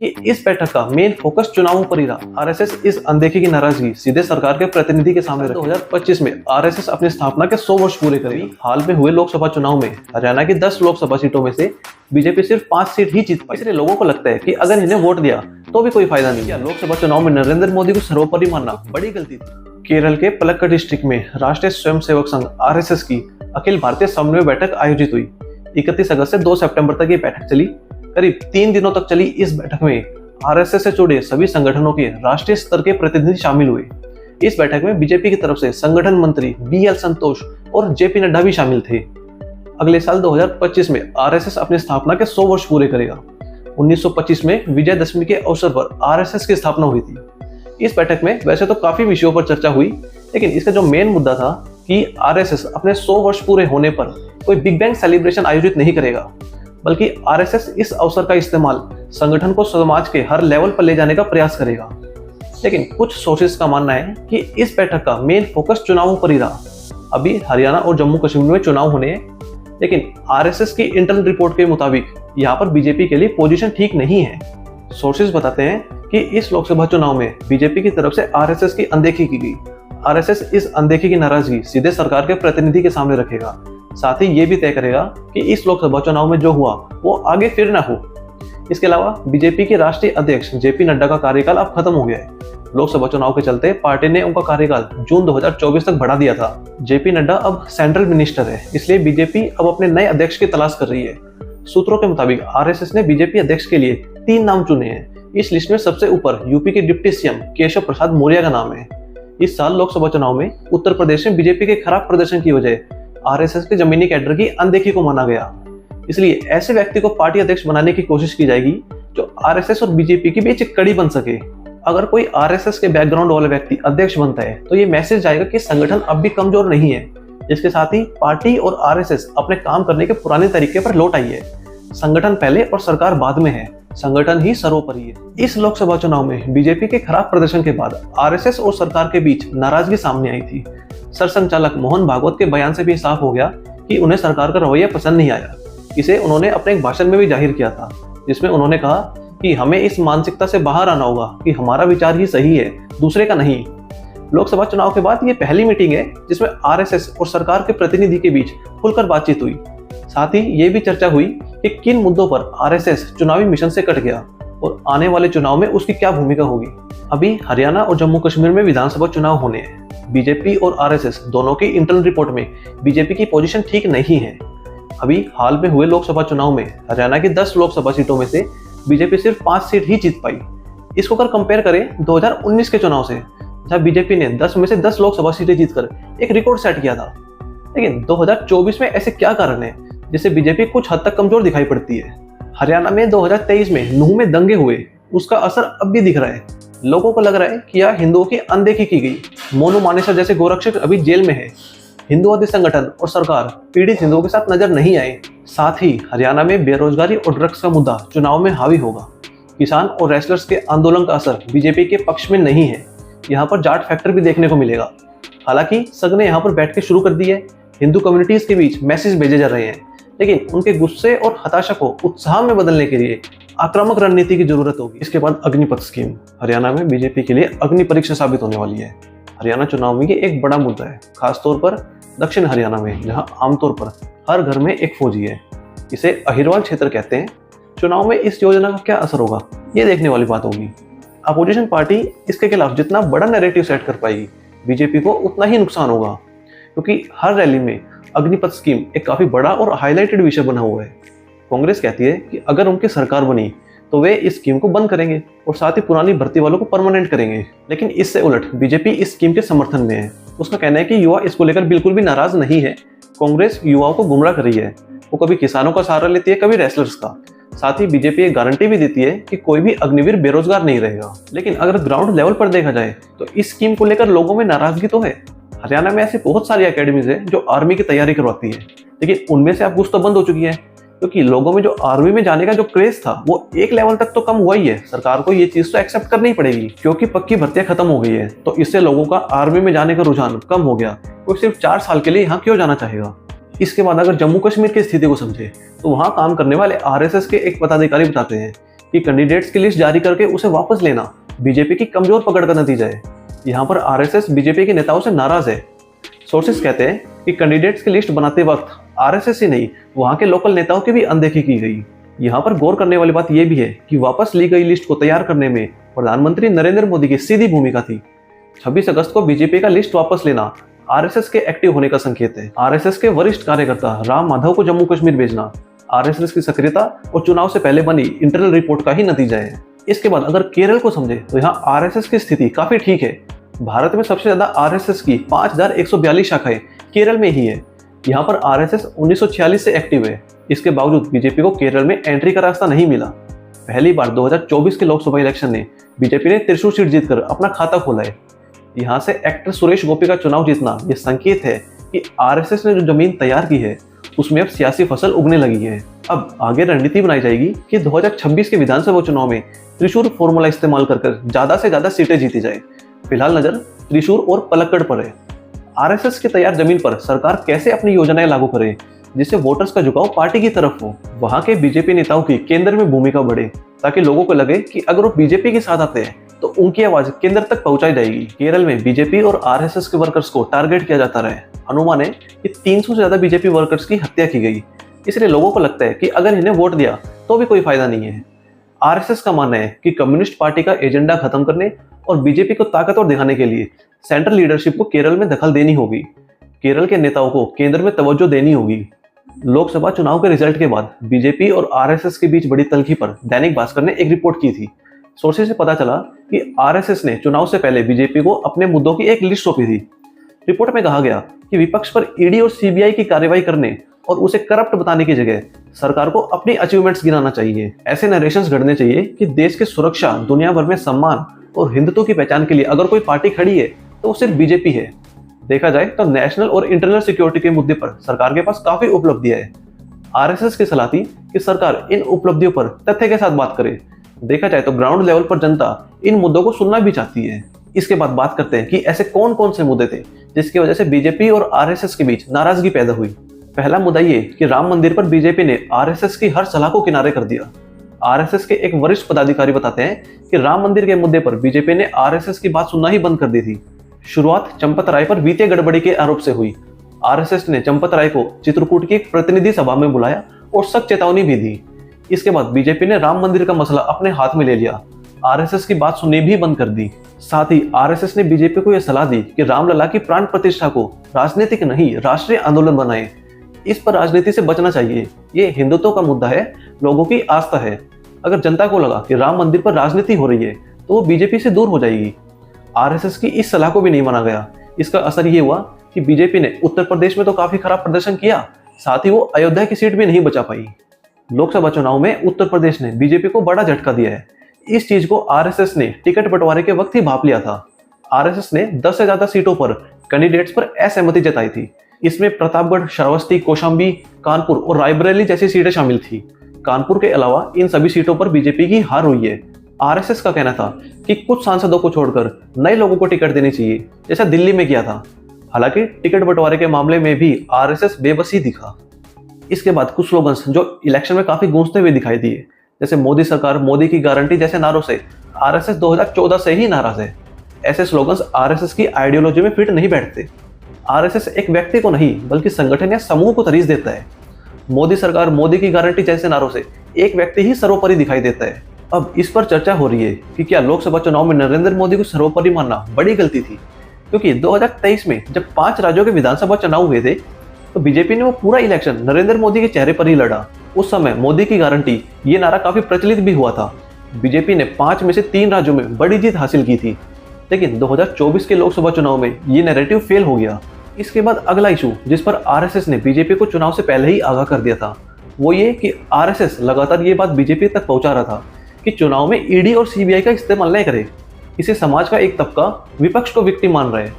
कि इस बैठक का मेन फोकस चुनावों पर ही रहा। आरएसएस इस अनदेखी की नाराजगी सीधे सरकार के प्रतिनिधि के सामने रखी। 2025 में आरएसएस अपनी स्थापना के 100 वर्ष पूरे करेगी। हाल में हुए लोकसभा चुनाव में हरियाणा की 10 लोकसभा सीटों में से बीजेपी सिर्फ 5 सीट ही जीत पाई। इसलिए लोगों को लगता है कि अगर इन्हें वोट दिया तो भी कोई फायदा नहीं। लोकसभा चुनाव में नरेंद्र मोदी को सर्वोपरि मानना बड़ी गलती थी। केरल के पलक्कड़ डिस्ट्रिक्ट में राष्ट्रीय स्वयंसेवक संघ आरएसएस की अखिल भारतीय समन्वय बैठक आयोजित हुई। 31 अगस्त से 2 सितंबर तक ये बैठक चली। करीब 3 दिनों तक चली इस बैठक में आरएसएस से जुड़े सभी संगठनों के राष्ट्रीय स्तर के प्रतिनिधि शामिल हुए। इस बैठक में बीजेपी की तरफ से संगठन मंत्री बीएल संतोष और जेपी नड्डा भी शामिल थे। अगले साल 2025 में आरएसएस अपनी स्थापना के 100 वर्ष पूरे करेगा। 1925 में विजयदशमी के अवसर पर आरएसएस की स्थापना हुई थी। इस बैठक में वैसे तो काफी विषयों पर चर्चा हुई, लेकिन इसका जो मेन मुद्दा था कि आरएसएस अपने 100 वर्ष पूरे होने पर कोई बिग बैंग सेलिब्रेशन आयोजित नहीं करेगा, बल्कि आरएसएस इस अवसर का इस्तेमाल संगठन को समाज के हर लेवल पर ले जाने का प्रयास करेगा। लेकिन कुछ सोर्सेस का मानना है कि इस बैठक का मेन फोकस चुनावों पर ही रहा। अभी हरियाणा और जम्मू कश्मीर में चुनाव होने हैं, लेकिन आरएसएस की इंटरनल रिपोर्ट के मुताबिक यहाँ पर बीजेपी के लिए पोजीशन ठीक नहीं है। सोर्सेस बताते हैं कि इस लोकसभा चुनाव में बीजेपी की तरफ से आरएसएस की अनदेखी की गई। आरएसएस इस अनदेखी की नाराजगी सीधे सरकार के प्रतिनिधि के सामने रखेगा। साथ ही ये भी तय करेगा कि इस लोकसभा चुनाव में जो हुआ वो आगे फिर ना हो। इसके अलावा बीजेपी के राष्ट्रीय अध्यक्ष जेपी नड्डा का कार्यकाल अब खत्म हो गया है। लोकसभा चुनाव के चलते पार्टी ने उनका कार्यकाल जून 2024 तक बढ़ा दिया था। जेपी नड्डा अब सेंट्रल मिनिस्टर है, इसलिए बीजेपी अब अपने नए अध्यक्ष की तलाश कर रही है। सूत्रों के मुताबिक आरएसएस ने बीजेपी अध्यक्ष के लिए 3 नाम चुने हैं। इस लिस्ट में सबसे ऊपर यूपी के डिप्टी सीएम केशव प्रसाद मौर्य का नाम है। इस साल लोकसभा चुनाव में उत्तर प्रदेश में बीजेपी के खराब प्रदर्शन की वजह आरएसएस के जमीनी कैडर की अनदेखी को माना गया। इसलिए ऐसे व्यक्ति को पार्टी अध्यक्ष बनाने की कोशिश की जाएगी जो आरएसएस और बीजेपी के बीच एक कड़ी बन सके। अगर कोई आरएसएस के बैकग्राउंड वाला व्यक्ति अध्यक्ष बनता है तो ये मैसेज जाएगा कि संगठन अब भी कमजोर नहीं है। इसके साथ ही पार्टी और आरएसएस अपने काम करने के पुराने तरीके पर लौट आई है। संगठन पहले और सरकार बाद में है, संगठन ही सर्वोपरि है। इस लोकसभा चुनाव में बीजेपी के खराब प्रदर्शन के बाद आरएसएस और सरकार के बीच नाराजगी सामने आई थी। सरसंघचालक मोहन भागवत के बयान से भी साफ हो गया कि उन्हें सरकार का रवैया पसंद नहीं आया। इसे उन्होंने अपने एक भाषण में भी जाहिर किया था, जिसमें उन्होंने कहा कि हमें इस मानसिकता से बाहर आना होगा कि हमारा विचार ही सही है, दूसरे का नहीं। लोकसभा चुनाव के बाद ये पहली मीटिंग है जिसमें आरएसएस और सरकार के प्रतिनिधि के बीच खुलकर बातचीत हुई। साथ ही ये भी चर्चा हुई कि किन मुद्दों पर आरएसएस चुनावी मिशन से कट गया और आने वाले चुनाव में उसकी क्या भूमिका होगी। अभी हरियाणा और जम्मू कश्मीर में विधानसभा चुनाव होने हैं। बीजेपी और आरएसएस दोनों की इंटरनल रिपोर्ट में बीजेपी की पोजीशन ठीक नहीं है। अभी हाल में हुए लोकसभा चुनाव में हरियाणा की 10 लोकसभा सीटों में से बीजेपी सिर्फ 5 सीट ही जीत पाई। इसको अगर कंपेयर करें 2019 के चुनाव से, जहां बीजेपी ने 10 में से 10 लोकसभा सीटें जीतकर एक रिकॉर्ड सेट किया था। लेकिन 2024 में ऐसे क्या कारण है जिससे बीजेपी कुछ हद तक कमजोर दिखाई पड़ती है। हरियाणा में 2023 में नूह में दंगे हुए, उसका असर अब भी दिख रहा है। लोगों को लग रहा है कि यह हिंदुओं की अनदेखी की गई। मोनू मानेसर जैसे गोरक्षक अभी जेल में है। हिंदुवादी संगठन और सरकार पीड़ित हिंदुओं के साथ नजर नहीं आए। साथ ही हरियाणा में बेरोजगारी और ड्रग्स का मुद्दा चुनाव में हावी होगा। किसान और रेसलर्स के आंदोलन का असर बीजेपी के पक्ष में नहीं है। यहाँ पर जाट फैक्टर भी देखने को मिलेगा। हालांकि सग ने यहाँ पर बैठ के शुरू कर दी है। हिंदू कम्युनिटीज के बीच मैसेज भेजे जा रहे हैं, लेकिन उनके गुस्से और हताशा को उत्साह में बदलने के लिए आक्रामक रणनीति की जरूरत होगी। इसके बाद अग्निपथ स्कीम हरियाणा में बीजेपी के लिए अग्नि परीक्षा साबित होने वाली है। हरियाणा चुनाव में ये एक बड़ा मुद्दा है, खासतौर पर दक्षिण हरियाणा में, जहां आमतौर पर हर घर में एक फौजी है। इसे अहिरवाल क्षेत्र कहते हैं। चुनाव में इस योजना का क्या असर होगा, ये देखने वाली बात होगी। अपोजिशन पार्टी इसके खिलाफ जितना बड़ा नैरेटिव सेट कर पाएगी, बीजेपी को उतना ही नुकसान होगा, क्योंकि हर रैली में अग्निपथ स्कीम एक काफी बड़ा और हाईलाइटेड विषय बना हुआ है। कांग्रेस कहती है कि अगर उनकी सरकार बनी तो वे इस स्कीम को बंद करेंगे और साथ ही पुरानी भर्ती वालों को परमानेंट करेंगे। लेकिन इससे उलट बीजेपी इस स्कीम के समर्थन में है। उसका कहना है कि युवा इसको लेकर बिल्कुल भी नाराज नहीं है। कांग्रेस युवाओं को गुमराह कर रही है। वो कभी किसानों का सहारा लेती है, कभी रेसलर्स का। साथ ही बीजेपी एक गारंटी भी देती है कि कोई भी अग्निवीर बेरोजगार नहीं रहेगा। लेकिन अगर ग्राउंड लेवल पर देखा जाए तो इस स्कीम को लेकर लोगों में नाराजगी तो है। हरियाणा में ऐसी बहुत सारी एकेडमीज है जो आर्मी की तैयारी करवाती है, लेकिन उनमें से अब कुछ तो बंद हो चुकी है, क्योंकि लोगों में जो आर्मी में जाने का जो क्रेज था वो एक लेवल तक तो कम हुआ ही है। सरकार को ये चीज तो एक्सेप्ट करनी ही पड़ेगी, क्योंकि पक्की भर्तियां खत्म हो गई है। तो इससे लोगों का आर्मी में जाने का रुझान कम हो गया। कोई सिर्फ 4 साल के लिए यहाँ क्यों जाना चाहेगा। इसके बाद अगर जम्मू कश्मीर की स्थिति को समझे तो वहाँ काम करने वाले आरएसएस के एक पदाधिकारी बताते हैं कि कैंडिडेट्स की लिस्ट जारी करके उसे वापस लेना बीजेपी की कमजोर पकड़ का नतीजा है। यहाँ पर आरएसएस बीजेपी के नेताओं से नाराज है। सोर्सेस कहते हैं कि कैंडिडेट्स की लिस्ट बनाते वक्त आरएसएस ही नहीं, वहां के लोकल नेताओं की भी अनदेखी की गई। यहाँ पर गौर करने वाली बात यह भी है कि वापस ली गई लिस्ट को तैयार करने में प्रधानमंत्री नरेंद्र मोदी की सीधी भूमिका थी। 26 अगस्त को बीजेपी का लिस्ट वापस लेना आरएसएस के एक्टिव होने का संकेत है। आरएसएस के वरिष्ठ कार्यकर्ता राम माधव को जम्मू कश्मीर भेजना आरएसएस की सक्रियता और चुनाव से पहले बनी इंटरनल रिपोर्ट का ही नतीजा है। इसके बाद अगर केरल को समझे तो यहाँ आरएसएस की स्थिति काफी ठीक है। भारत में सबसे ज्यादा आरएसएस की 5142 शाखाएं केरल में ही है। यहाँ पर आरएसएस 1946 से एक्टिव है। इसके बावजूद बीजेपी को केरल में एंट्री का रास्ता नहीं मिला। पहली बार 2024 के लोकसभा इलेक्शन में बीजेपी ने त्रिशूर सीट जीतकर अपना खाता खोला है। यहाँ से एक्टर सुरेश गोपी का चुनाव जीतना यह संकेत है कि आरएसएस ने जो जमीन तैयार की है उसमें अब सियासी फसल उगने लगी है। अब आगे रणनीति बनाई जाएगी कि 2026 के विधानसभा चुनाव में त्रिशूर फॉर्मूला इस्तेमाल कर ज्यादा से ज्यादा सीटें जीती जाए। फिलहाल नजर त्रिशूर और पलक्कड़ पर है। आरएसएस की तैयार जमीन पर सरकार कैसे अपनी योजनाएं लागू करे जिससे वोटर्स का झुकाव पार्टी की तरफ हो। वहां के बीजेपी नेताओं की केंद्र में भूमिका बढ़े ताकि लोगों को लगे कि अगर वो बीजेपी के साथ आते हैं तो उनकी आवाज केंद्र तक पहुंचाई जाएगी। केरल में बीजेपी और आरएसएस के वर्कर्स को टारगेट किया जाता रहे। अनुमान है कि 300 से ज्यादा बीजेपी वर्कर्स की हत्या की गई। इसलिए लोगों को लगता है कि अगर इन्हें वोट दिया तो भी कोई फायदा नहीं है। आरएसएस का मानना है कि कम्युनिस्ट पार्टी का एजेंडा खत्म करने और बीजेपी को ताकतवर दिखाने के लिए सेंट्रल लीडरशिप को केरल में दखल देनी होगी। केरल के नेताओं को केंद्र में तवज्जो देनी होगी। लोकसभा चुनाव के रिजल्ट के बाद बीजेपी और आरएसएस के बीच बड़ी तल्खी पर दैनिक भास्कर ने एक रिपोर्ट की थी। सोर्सेज से पता चला कि आरएसएस ने चुनाव से पहले बीजेपी को अपने मुद्दों की एक लिस्ट सौंपी थी। रिपोर्ट में कहा गया कि विपक्ष पर ईडी और सीबीआई की कार्रवाई करने और उसे करप्ट बताने की जगह सरकार को अपनी अचीवमेंट्स गिनाना चाहिए। ऐसे नरेशंस घड़ने चाहिए कि देश की सुरक्षा, दुनिया भर में सम्मान और हिंदुत्व की पहचान के लिए अगर कोई पार्टी खड़ी है तो वो सिर्फ बीजेपी है। देखा जाए तो नेशनल और इंटरनल सिक्योरिटी के मुद्दे पर सरकार के पास काफी उपलब्धियां है। आरएसएस की सलाह थी कि सरकार इन उपलब्धियों पर तथ्य के साथ बात करे। देखा जाए तो ग्राउंड लेवल पर जनता इन मुद्दों को सुनना भी चाहती है। इसके बाद बात करते हैं कि ऐसे कौन कौन से मुद्दे थे जिसकी वजह से बीजेपी और आरएसएस के बीच नाराजगी पैदा हुई। पहला मुद्दा ये कि राम मंदिर पर बीजेपी ने आरएसएस की हर सलाह को किनारे कर दिया। आरएसएस के एक वरिष्ठ पदाधिकारी बताते हैं कि राम मंदिर के मुद्दे पर बीजेपी ने आरएसएस की बात सुनना ही बंद कर दी थी। शुरुआत चंपत राय पर वित्तीय गड़बड़ी के आरोप से हुई। आरएसएस ने चंपत राय को चित्रकूट की एक प्रतिनिधि सभा में बुलाया और सख्त चेतावनी भी दी। इसके बाद बीजेपी ने राम मंदिर का मसला अपने हाथ में ले लिया। आरएसएस की बात सुननी भी बंद कर दी। साथ ही आरएसएस ने बीजेपी को यह सलाह दी कि रामलला की प्राण प्रतिष्ठा को राजनीतिक नहीं राष्ट्रीय आंदोलन बनाए। इस पर राजनीति से बचना चाहिए। ये हिंदुत्व का मुद्दा है, लोगों की आस्था है। अगर जनता को लगा कि राम मंदिर पर राजनीति हो रही है तो वो बीजेपी से दूर हो जाएगी। आरएसएस की इस सलाह को भी नहीं माना गया। इसका असर ये हुआ कि बीजेपी ने उत्तर प्रदेश में तो काफी खराब प्रदर्शन किया, साथ ही वो अयोध्या की सीट भी नहीं बचा पाई। लोकसभा चुनाव में उत्तर प्रदेश ने बीजेपी को बड़ा झटका दिया है। इस चीज को आरएसएस ने टिकट बंटवारे के वक्त ही भांप लिया था। आरएसएस ने 10 से ज्यादा सीटों पर कैंडिडेट्स पर असहमति जताई थी। इसमें प्रतापगढ़, श्रावस्ती, कौशाम्बी, कानपुर और रायबरेली जैसी सीटें शामिल थी। कानपुर के अलावा इन सभी सीटों पर बीजेपी की हार हुई है। आरएसएस का कहना था कि कुछ सांसदों को छोड़कर नए लोगों को टिकट देनी चाहिए, जैसा दिल्ली में किया था। हालांकि टिकट बंटवारे के मामले में भी आरएसएस बेबसी दिखा। इसके बाद कुछ स्लोगन्स जो इलेक्शन में काफी गूंजते हुए दिखाई दिए, जैसे मोदी सरकार, मोदी की गारंटी जैसे नारों से आरएसएस 2014 से ही नाराज है। ऐसे स्लोगन्स आरएसएस की आइडियोलॉजी में फिट नहीं बैठते। आरएसएस एक व्यक्ति को नहीं बल्कि संगठन या समूह को तरजीह देता है। मोदी सरकार, मोदी की गारंटी जैसे नारों से एक व्यक्ति ही सर्वोपरि दिखाई देता है। अब इस पर चर्चा हो रही है कि क्या लोकसभा चुनाव में नरेंद्र मोदी को सर्वोपरि मानना बड़ी गलती थी, क्योंकि 2023 में जब 5 राज्यों के विधानसभा चुनाव हुए थे तो बीजेपी ने वो पूरा इलेक्शन नरेंद्र मोदी के चेहरे पर ही लड़ा। उस समय मोदी की गारंटी ये नारा काफी प्रचलित भी हुआ था। बीजेपी ने 5 में से 3 राज्यों में बड़ी जीत हासिल की थी, लेकिन 2024 के लोकसभा चुनाव में ये नैरेटिव फेल हो गया। इसके बाद अगला इशू जिस पर आरएसएस ने बीजेपी को चुनाव से पहले ही आगाह कर दिया था, वो ये कि आरएसएस लगातार ये बात बीजेपी तक पहुंचा रहा था कि चुनाव में ईडी और सीबीआई का इस्तेमाल नहीं करे। इसे समाज का एक तबका विपक्ष को विक्टिम मान रहा है।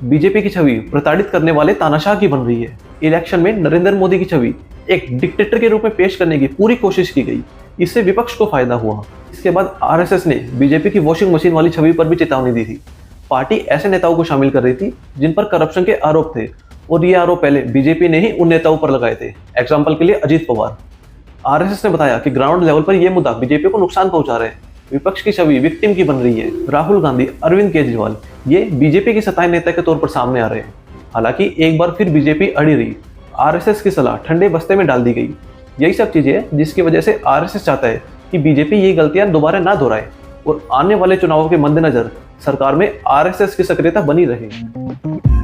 बीजेपी की छवि प्रताड़ित करने वाले तानाशाह की बन रही है। इलेक्शन में नरेंद्र मोदी की छवि एक डिक्टेटर के रूप में पेश करने की पूरी कोशिश की गई। इससे विपक्ष को फायदा हुआ। इसके बाद आरएसएस ने बीजेपी की वॉशिंग मशीन वाली छवि पर भी चेतावनी दी थी। पार्टी ऐसे नेताओं को शामिल कर रही थी जिन पर करप्शन के आरोप थे, और ये आरोप पहले बीजेपी ने ही उन नेताओं पर लगाए थे। एग्जाम्पल के लिए अजीत पवार। आरएसएस ने बताया कि ग्राउंड लेवल पर यह मुद्दा बीजेपी को नुकसान पहुंचा रहे हैं। विपक्ष की छवि विक्टिम की बन रही है। राहुल गांधी, अरविंद केजरीवाल ये बीजेपी के सताए नेता के तौर पर सामने आ रहे हैं। हालांकि एक बार फिर बीजेपी अड़ी रही। आरएसएस की सलाह ठंडे बस्ते में डाल दी गई। यही सब चीजें हैं जिसकी वजह से आरएसएस चाहता है कि बीजेपी ये गलतियां दोबारा ना दोहराए और आने वाले चुनावों के मद्देनजर सरकार में आरएसएस की सक्रियता बनी रहे।